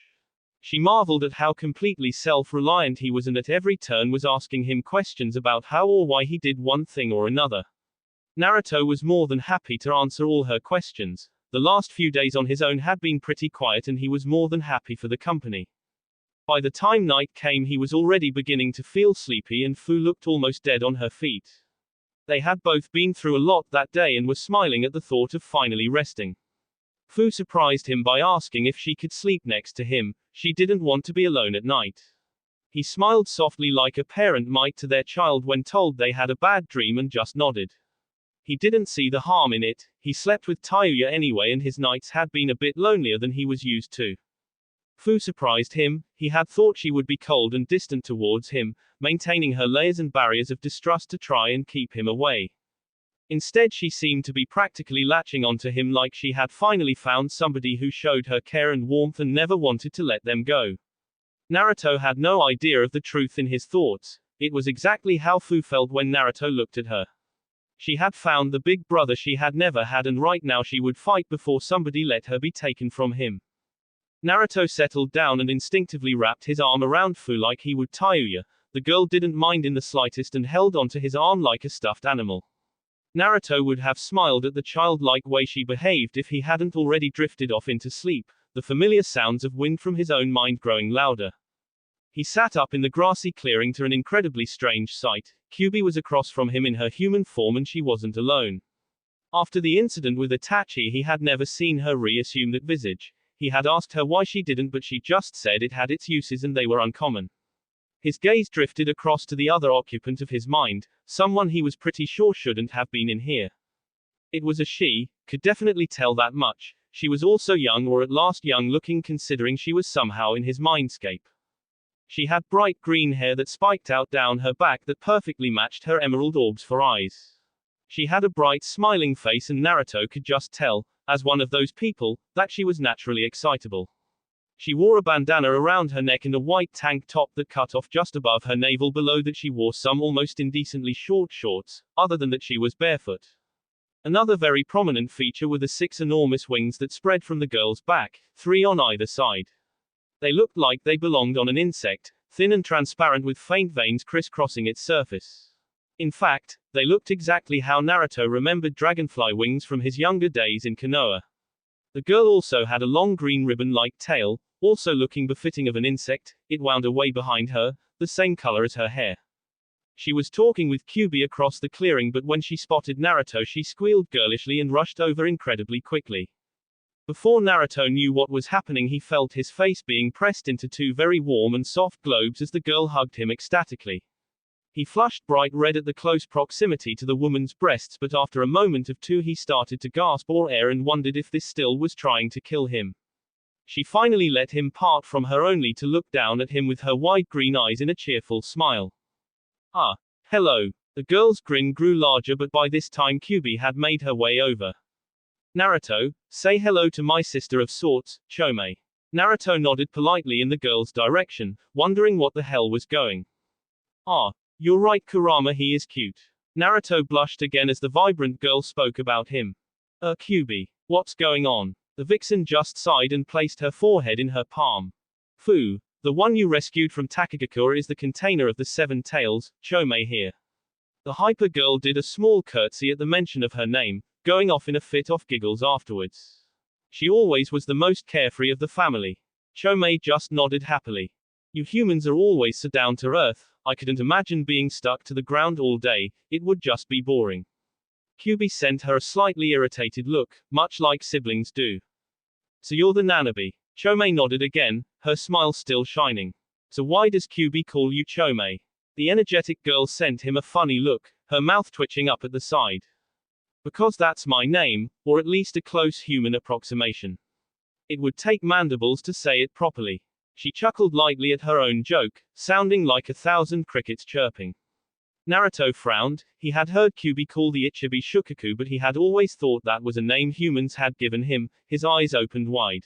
She marveled at how completely self-reliant he was and at every turn was asking him questions about how or why he did one thing or another. Naruto was more than happy to answer all her questions. The last few days on his own had been pretty quiet and he was more than happy for the company. By the time night came he was already beginning to feel sleepy and Fu looked almost dead on her feet. They had both been through a lot that day and were smiling at the thought of finally resting. Fu surprised him by asking if she could sleep next to him. She didn't want to be alone at night. He smiled softly like a parent might to their child when told they had a bad dream and just nodded. He didn't see the harm in it. He slept with Tayuya anyway and his nights had been a bit lonelier than he was used to. Fu surprised him. He had thought she would be cold and distant towards him, maintaining her layers and barriers of distrust to try and keep him away. Instead she seemed to be practically latching onto him like she had finally found somebody who showed her care and warmth and never wanted to let them go. Naruto had no idea of the truth in his thoughts. It was exactly how Fu felt when Naruto looked at her. She had found the big brother she had never had and right now she would fight before somebody let her be taken from him. Naruto settled down and instinctively wrapped his arm around Fu like he would Tayuya. The girl didn't mind in the slightest and held onto his arm like a stuffed animal. Naruto would have smiled at the childlike way she behaved if he hadn't already drifted off into sleep, the familiar sounds of wind from his own mind growing louder. He sat up in the grassy clearing to an incredibly strange sight. Kyubi was across from him in her human form and she wasn't alone. After the incident with Itachi, he had never seen her reassume that visage. He had asked her why she didn't, but she just said it had its uses and they were uncommon. His gaze drifted across to the other occupant of his mind, someone he was pretty sure shouldn't have been in here. It was a she, could definitely tell that much. She was also young, or at last young looking, considering she was somehow in his mindscape. She had bright green hair that spiked out down her back that perfectly matched her emerald orbs for eyes. She had a bright smiling face and Naruto could just tell, as one of those people, that she was naturally excitable. She wore a bandana around her neck and a white tank top that cut off just above her navel. Below that she wore some almost indecently short shorts, other than that she was barefoot. Another very prominent feature were the 6 enormous wings that spread from the girl's back, 3 on either side. They looked like they belonged on an insect, thin and transparent with faint veins crisscrossing its surface. In fact, they looked exactly how Naruto remembered dragonfly wings from his younger days in Konoha. The girl also had a long green ribbon-like tail, also looking befitting of an insect. It wound away behind her, the same color as her hair. She was talking with Kyubi across the clearing, but when she spotted Naruto she squealed girlishly and rushed over incredibly quickly. Before Naruto knew what was happening, he felt his face being pressed into 2 very warm and soft globes as the girl hugged him ecstatically. He flushed bright red at the close proximity to the woman's breasts, but after a moment of 2 he started to gasp for air and wondered if this still was trying to kill him. She finally let him part from her, only to look down at him with her wide green eyes in a cheerful smile. Ah, hello. The girl's grin grew larger, but by this time Kyubi had made her way over. Naruto, say hello to my sister of sorts, Chome. Naruto nodded politely in the girl's direction, wondering what the hell was going. Ah, you're right Kurama, he is cute. Naruto blushed again as the vibrant girl spoke about him. Kyubi. What's going on? The vixen just sighed and placed her forehead in her palm. Fu, the one you rescued from Takigakure is the container of the 7 tails, Chome here. The hyper girl did a small curtsy at the mention of her name, going off in a fit of giggles afterwards. She always was the most carefree of the family. Chome just nodded happily. You humans are always so down to earth. I couldn't imagine being stuck to the ground all day, it would just be boring. Kyubi sent her a slightly irritated look, much like siblings do. So you're the Nanabe. Chome nodded again, her smile still shining. So why does Kyubi call you Chome? The energetic girl sent him a funny look, her mouth twitching up at the side. Because that's my name, or at least a close human approximation. It would take mandibles to say it properly. She chuckled lightly at her own joke, sounding like 1,000 crickets chirping. Naruto frowned. He had heard Kyubi call the Ichibi Shukaku, but he had always thought that was a name humans had given him. His eyes opened wide.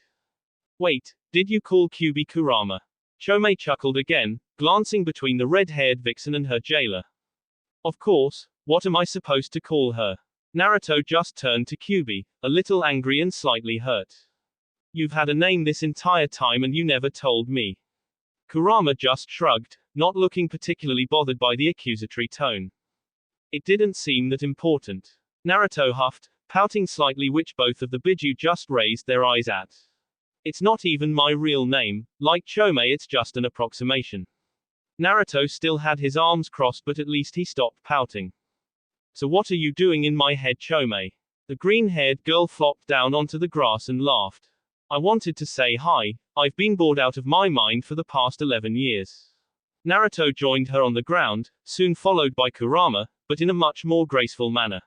Wait, did you call Kyubi Kurama? Chome chuckled again, glancing between the red-haired vixen and her jailer. Of course, what am I supposed to call her? Naruto just turned to Kyubi, a little angry and slightly hurt. You've had a name this entire time and you never told me. Kurama just shrugged, not looking particularly bothered by the accusatory tone. It didn't seem that important. Naruto huffed, pouting slightly, which both of the Biju just raised their eyes at. It's not even my real name, like Chome, it's just an approximation. Naruto still had his arms crossed, but at least he stopped pouting. So what are you doing in my head, Chome? The green-haired girl flopped down onto the grass and laughed. I wanted to say hi, I've been bored out of my mind for the past 11 years. Naruto joined her on the ground, soon followed by Kurama, but in a much more graceful manner.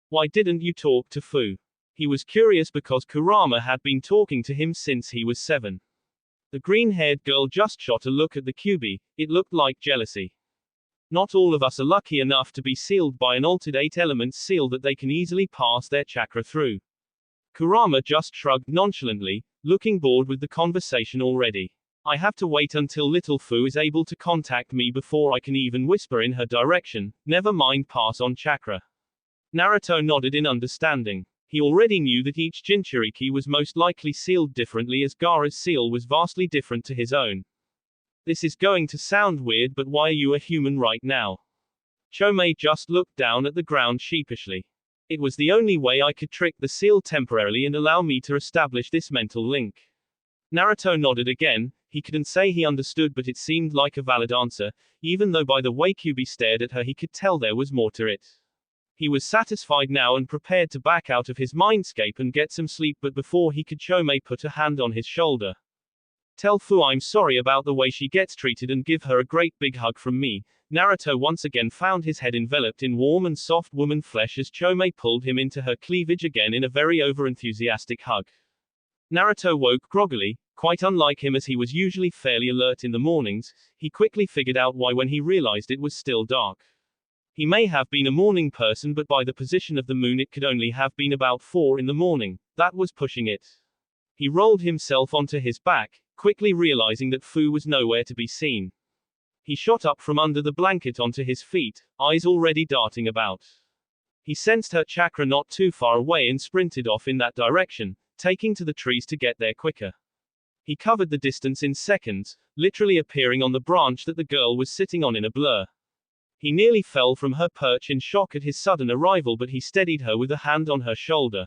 Why didn't you talk to Fu? He was curious because Kurama had been talking to him since he was 7. The green-haired girl just shot a look at the Kyubi. It looked like jealousy. Not all of us are lucky enough to be sealed by an altered 8-element seal that they can easily pass their chakra through. Kurama just shrugged nonchalantly, looking bored with the conversation already. I have to wait until little Fu is able to contact me before I can even whisper in her direction, never mind pass on chakra. Naruto nodded in understanding. He already knew that each jinchuriki was most likely sealed differently, as Gaara's seal was vastly different to his own. This is going to sound weird, but why are you a human right now? Chome just looked down at the ground sheepishly. It was the only way I could trick the seal temporarily and allow me to establish this mental link. Naruto nodded again. He couldn't say he understood, but it seemed like a valid answer, even though by the way Kyuubi stared at her he could tell there was more to it. He was satisfied now and prepared to back out of his mindscape and get some sleep, but before he could, Chomei put a hand on his shoulder. Tell Fu I'm sorry about the way she gets treated and give her a great big hug from me. Naruto once again found his head enveloped in warm and soft woman flesh as Chomei pulled him into her cleavage again in a very overenthusiastic hug. Naruto woke groggily. Quite unlike him, as he was usually fairly alert in the mornings, he quickly figured out why when he realized it was still dark. He may have been a morning person, but by the position of the moon it could only have been about 4 in the morning. That was pushing it. He rolled himself onto his back, quickly realizing that Fu was nowhere to be seen. He shot up from under the blanket onto his feet, eyes already darting about. He sensed her chakra not too far away and sprinted off in that direction, taking to the trees to get there quicker. He covered the distance in seconds, literally appearing on the branch that the girl was sitting on in a blur. He nearly fell from her perch in shock at his sudden arrival, but he steadied her with a hand on her shoulder.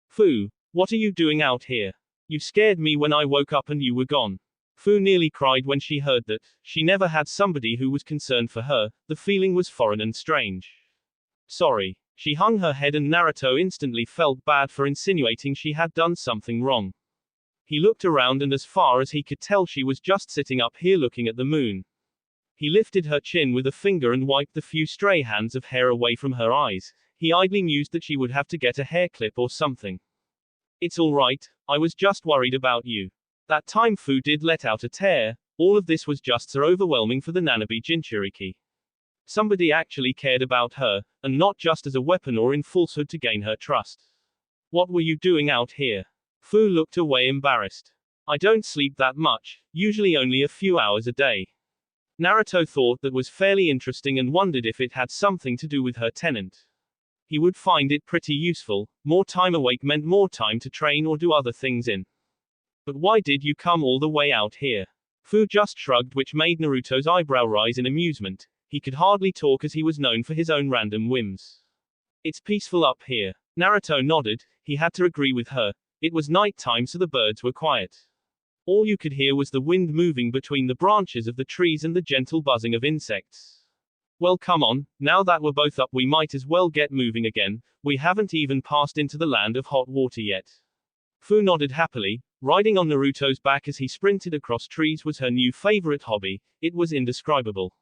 Fu, what are you doing out here? You scared me when I woke up and you were gone. Fu nearly cried when she heard that. She never had somebody who was concerned for her. The feeling was foreign and strange. Sorry. She hung her head and Naruto instantly felt bad for insinuating she had done something wrong. He looked around and as far as he could tell she was just sitting up here looking at the moon. He lifted her chin with a finger and wiped the few stray hands of hair away from her eyes. He idly mused that she would have to get a hair clip or something. It's all right, I was just worried about you. That time Fu did let out a tear. All of this was just so overwhelming for the Nanabi jinchuriki. Somebody actually cared about her, and not just as a weapon or in falsehood to gain her trust. What were you doing out here? Fu looked away embarrassed. I don't sleep that much, usually only a few hours a day. Naruto thought that was fairly interesting and wondered if it had something to do with her tenant. He would find it pretty useful. More time awake meant more time to train or do other things in. But why did you come all the way out here? Fu just shrugged, which made Naruto's eyebrow rise in amusement. He could hardly talk as he was known for his own random whims. It's peaceful up here. Naruto nodded. He had to agree with her. It was night time, so the birds were quiet. All you could hear was the wind moving between the branches of the trees and the gentle buzzing of insects. Well, come on, now that we're both up we might as well get moving again. We haven't even passed into the land of hot water yet. Fu nodded happily. Riding on Naruto's back as he sprinted across trees was her new favorite hobby. It was indescribable.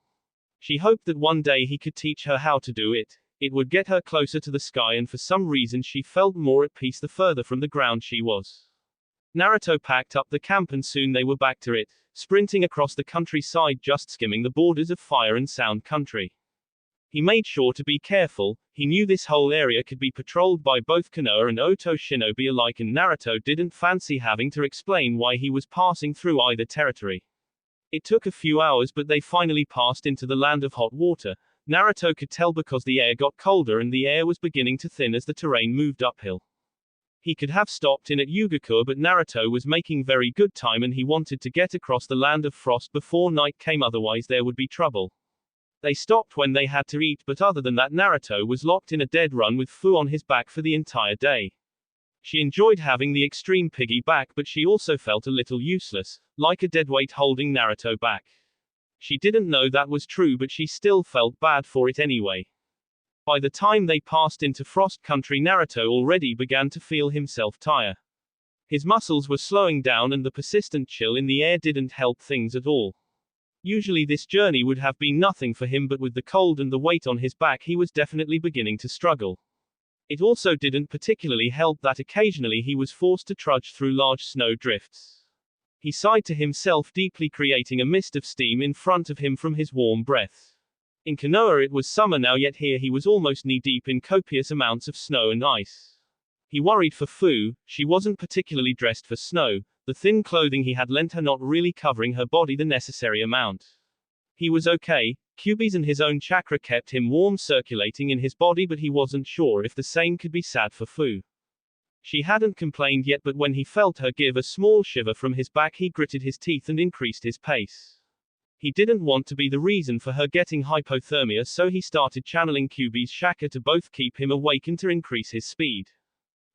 She hoped that one day he could teach her how to do it. It would get her closer to the sky, and for some reason she felt more at peace the further from the ground she was. Naruto packed up the camp and soon they were back to it, sprinting across the countryside just skimming the borders of fire and sound country. He made sure to be careful. He knew this whole area could be patrolled by both Konoha and Oto shinobi alike, and Naruto didn't fancy having to explain why he was passing through either territory. It took a few hours, but they finally passed into the land of hot water. Naruto could tell because the air got colder and the air was beginning to thin as the terrain moved uphill. He could have stopped in at Yugakure, but Naruto was making very good time and he wanted to get across the land of frost before night came, otherwise there would be trouble. They stopped when they had to eat, but other than that Naruto was locked in a dead run with Fu on his back for the entire day. She enjoyed having the extreme piggyback, but she also felt a little useless, like a deadweight holding Naruto back. She didn't know that was true, but she still felt bad for it anyway. By the time they passed into Frost Country, Naruto already began to feel himself tire. His muscles were slowing down and the persistent chill in the air didn't help things at all. Usually this journey would have been nothing for him, but with the cold and the weight on his back he was definitely beginning to struggle. It also didn't particularly help that occasionally he was forced to trudge through large snow drifts. He sighed to himself deeply, creating a mist of steam in front of him from his warm breath. In Konoha it was summer now, yet here he was almost knee-deep in copious amounts of snow and ice. He worried for Fu. She wasn't particularly dressed for snow, the thin clothing he had lent her not really covering her body the necessary amount. He was okay. Kyuubi's and his own chakra kept him warm, circulating in his body, but he wasn't sure if the same could be said for Fu. She hadn't complained yet, but when he felt her give a small shiver from his back he gritted his teeth and increased his pace. He didn't want to be the reason for her getting hypothermia, so he started channeling Kyuubi's chakra to both keep him awake and to increase his speed.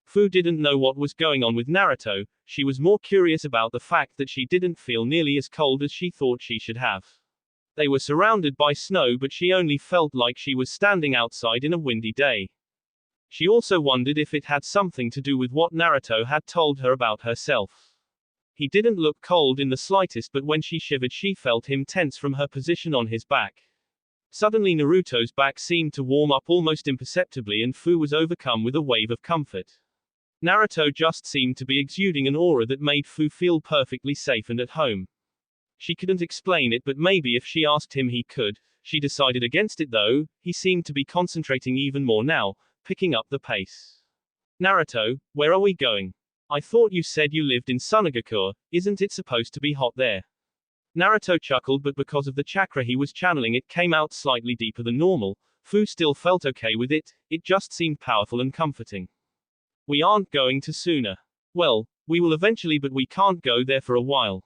Fu didn't know what was going on with Naruto. She was more curious about the fact that she didn't feel nearly as cold as she thought she should have. They were surrounded by snow, but she only felt like she was standing outside in a windy day. She also wondered if it had something to do with what Naruto had told her about herself. He didn't look cold in the slightest, but when she shivered she felt him tense from her position on his back. Suddenly Naruto's back seemed to warm up almost imperceptibly and Fu was overcome with a wave of comfort. Naruto just seemed to be exuding an aura that made Fu feel perfectly safe and at home. She couldn't explain it, but maybe if she asked him he could. She decided against it though. He seemed to be concentrating even more now, picking up the pace. Naruto, where are we going? I thought you said you lived in Sunagakure, isn't it supposed to be hot there? Naruto chuckled, but because of the chakra he was channeling it came out slightly deeper than normal. Fu still felt okay with it, it just seemed powerful and comforting. We aren't going to Suna. Well, we will eventually, but we can't go there for a while.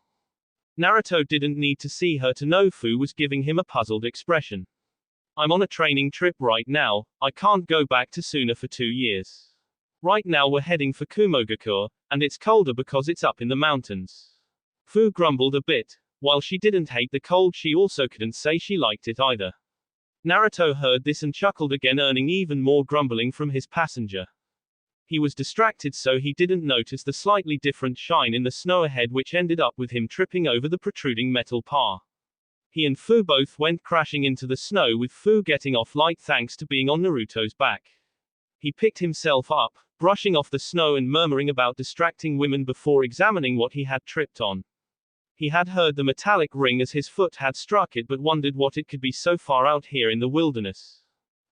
Naruto didn't need to see her to know Fu was giving him a puzzled expression. I'm on a training trip right now, I can't go back to Suna for 2 years. Right now we're heading for Kumogakure, and it's colder because it's up in the mountains. Fu grumbled a bit. While she didn't hate the cold, she also couldn't say she liked it either. Naruto heard this and chuckled again, earning even more grumbling from his passenger. He was distracted, so he didn't notice the slightly different shine in the snow ahead, which ended up with him tripping over the protruding metal par. He and Fu both went crashing into the snow, with Fu getting off light thanks to being on Naruto's back. He picked himself up, brushing off the snow and murmuring about distracting women before examining what he had tripped on. He had heard the metallic ring as his foot had struck it, but wondered what it could be so far out here in the wilderness.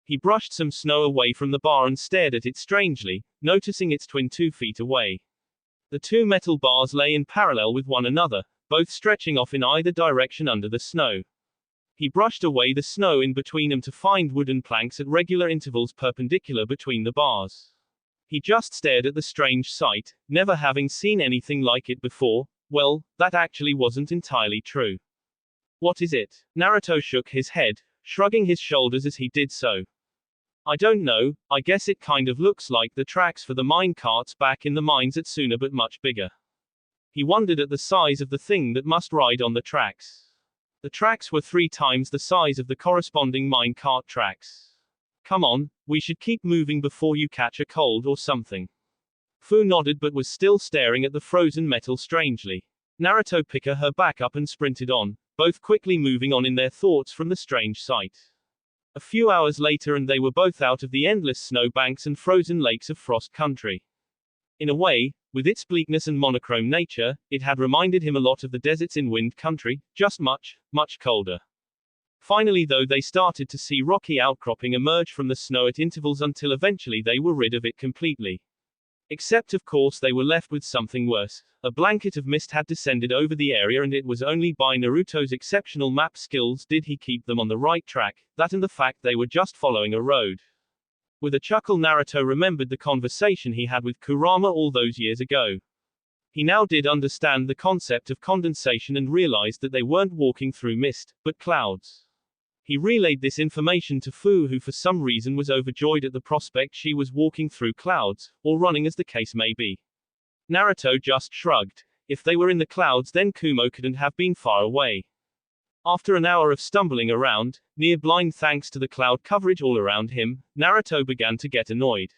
He brushed some snow away from the bar and stared at it strangely, noticing its twin 2 feet away. The 2 metal bars lay in parallel with one another, both stretching off in either direction under the snow. He brushed away the snow in between them to find wooden planks at regular intervals perpendicular between the bars. He just stared at the strange sight, never having seen anything like it before. Well, that actually wasn't entirely true. What is it? Naruto shook his head, shrugging his shoulders as he did so. I don't know, I guess it kind of looks like the tracks for the mine carts back in the mines at Suna, but much bigger. He wondered at the size of the thing that must ride on the tracks. The tracks were 3 times the size of the corresponding mine cart tracks. Come on, we should keep moving before you catch a cold or something. Fu nodded but was still staring at the frozen metal strangely. Naruto picked her back up and sprinted on, both quickly moving on in their thoughts from the strange sight. A few hours later and they were both out of the endless snow banks and frozen lakes of Frost Country. In a way, with its bleakness and monochrome nature, it had reminded him a lot of the deserts in Wind Country, just much, much colder. Finally though, they started to see rocky outcropping emerge from the snow at intervals until eventually they were rid of it completely. Except of course they were left with something worse. A blanket of mist had descended over the area, and it was only by Naruto's exceptional map skills did he keep them on the right track, that and the fact they were just following a road. With a chuckle, Naruto remembered the conversation he had with Kurama all those years ago. He now did understand the concept of condensation and realized that they weren't walking through mist, but clouds. He relayed this information to Fu, who for some reason was overjoyed at the prospect she was walking through clouds, or running as the case may be. Naruto just shrugged. If they were in the clouds, then Kumo couldn't have been far away. After an hour of stumbling around, near blind thanks to the cloud coverage all around him, Naruto began to get annoyed.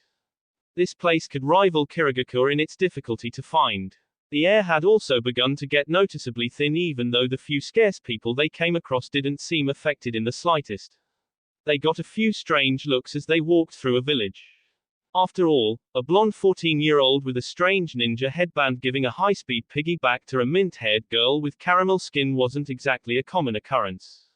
This place could rival Kirigakure in its difficulty to find. The air had also begun to get noticeably thin, even though the few scarce people they came across didn't seem affected in the slightest. They got a few strange looks as they walked through a village. After all, a blonde 14-year-old with a strange ninja headband giving a high-speed piggyback to a mint-haired girl with caramel skin wasn't exactly a common occurrence.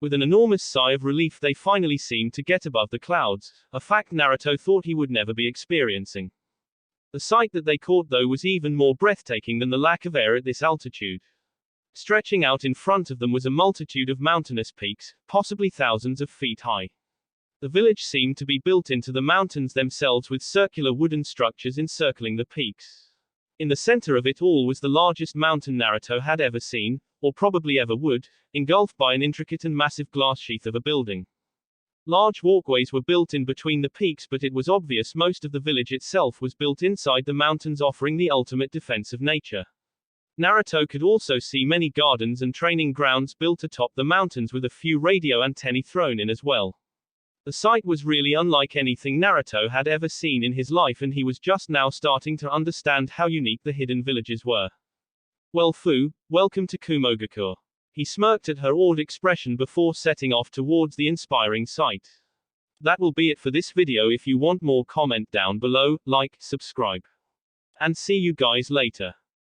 With an enormous sigh of relief, they finally seemed to get above the clouds, a fact Naruto thought he would never be experiencing. The sight that they caught though was even more breathtaking than the lack of air at this altitude. Stretching out in front of them was a multitude of mountainous peaks, possibly thousands of feet high. The village seemed to be built into the mountains themselves, with circular wooden structures encircling the peaks. In the center of it all was the largest mountain Naruto had ever seen, or probably ever would, engulfed by an intricate and massive glass sheath of a building. Large walkways were built in between the peaks, but it was obvious most of the village itself was built inside the mountains, offering the ultimate defense of nature. Naruto could also see many gardens and training grounds built atop the mountains, with a few radio antennae thrown in as well. The site was really unlike anything Naruto had ever seen in his life, and he was just now starting to understand how unique the hidden villages were. Well, Fu, welcome to Kumogakure. He smirked at her awed expression before setting off towards the inspiring sight. That will be it for this video. If you want more, comment down below, like, subscribe. And see you guys later.